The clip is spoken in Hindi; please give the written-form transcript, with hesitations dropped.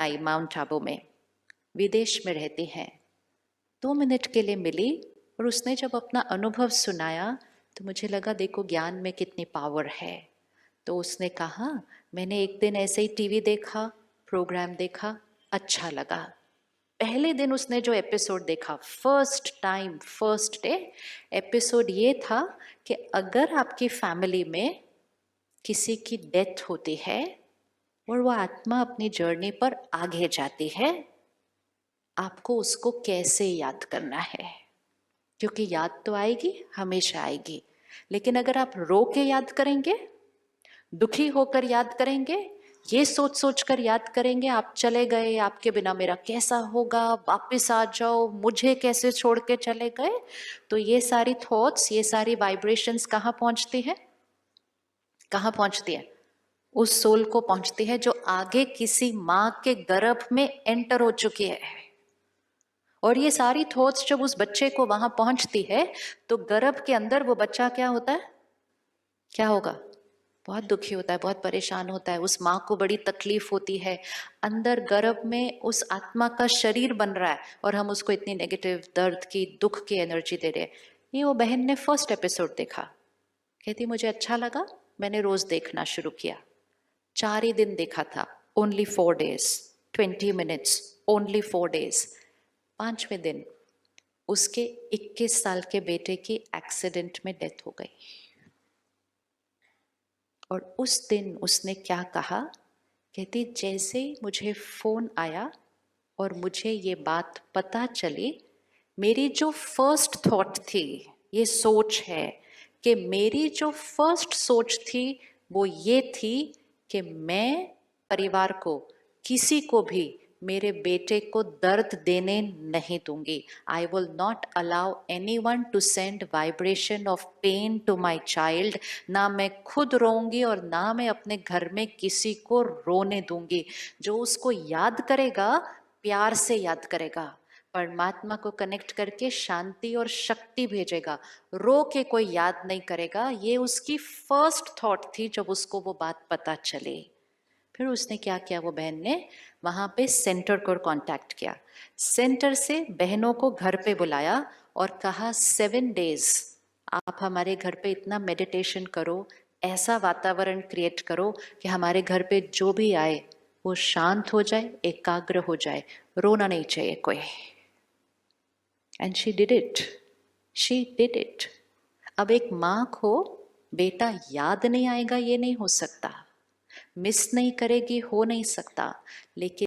आई माउंट आबू में, विदेश में रहती हैं। 2 मिनट के लिए मिली और उसने जब अपना अनुभव सुनाया तो मुझे लगा देखो ज्ञान में कितनी पावर है। तो उसने कहा मैंने एक दिन ऐसे ही टीवी देखा, प्रोग्राम देखा, अच्छा लगा। पहले दिन उसने जो एपिसोड देखा, first time first day episode ये था कि अगर आपकी फैमिली में किसी की डेथ होती है और वो आत्मा अपनी जर्नी पर आगे जाती है, आपको उसको कैसे याद करना है। क्योंकि याद तो आएगी, हमेशा आएगी, लेकिन अगर आप रो के याद करेंगे, दुखी होकर याद करेंगे, ये सोच सोच कर याद करेंगे आप चले गए, आपके बिना मेरा कैसा होगा, वापस आ जाओ, मुझे कैसे छोड़ के चले गए, तो ये सारी थॉट्स, ये सारी वाइब्रेशंस कहाँ पहुंचती है? कहाँ पहुंचती है? उस सोल को पहुंचती है जो आगे किसी माँ के गर्भ में एंटर हो चुकी है। और ये सारी थॉट्स जब उस बच्चे को वहां पहुंचती है तो गर्भ के अंदर वो बच्चा क्या होता है? क्या होगा? बहुत दुखी होता है, बहुत परेशान होता है, उस माँ को बड़ी तकलीफ होती है। अंदर गर्भ में उस आत्मा का शरीर बन रहा है और हम उसको इतनी नेगेटिव, दर्द की, दुख की एनर्जी दे रहे हैं। ये वो बहन ने फर्स्ट एपिसोड देखा, कहती मुझे अच्छा लगा, मैंने रोज देखना शुरू किया। 4 ही दिन देखा था, only 4 days, 20 minutes, only 4 days। 5वें दिन उसके 21 साल के बेटे की एक्सीडेंट में डेथ हो गई। और उस दिन उसने क्या कहा? कहती जैसे ही मुझे फोन आया और मुझे ये बात पता चली, मेरी जो फर्स्ट थॉट थी, ये सोच है कि मेरी जो फर्स्ट सोच थी वो ये थी कि मैं परिवार को, किसी को भी मेरे बेटे को दर्द देने नहीं दूंगी। I will not allow anyone to send vibration of pain to my child. ना मैं खुद रोऊंगी और ना मैं अपने घर में किसी को रोने दूंगी। जो उसको याद करेगा, प्यार से याद करेगा, परमात्मा को कनेक्ट करके शांति और शक्ति भेजेगा, रो के कोई याद नहीं करेगा। ये उसकी फर्स्ट थॉट थी जब उसको वो बात पता चली। फिर उसने क्या किया, वो बहन ने वहाँ पे सेंटर को कांटेक्ट किया। सेंटर से बहनों को घर पे बुलाया और कहा 7 days आप हमारे घर पे इतना मेडिटेशन करो, ऐसा वातावरण क्रिएट करो कि हमारे घर पे जो भी आए वो शांत हो जाए, एकाग्र हो जाए, रोना नहीं चाहिए कोई। And she did it, she did it. अब एक माँ को बेटा याद नहीं आएगा ये नहीं हो सकता, मिस नहीं करेगी हो नहीं सकता, लेकिन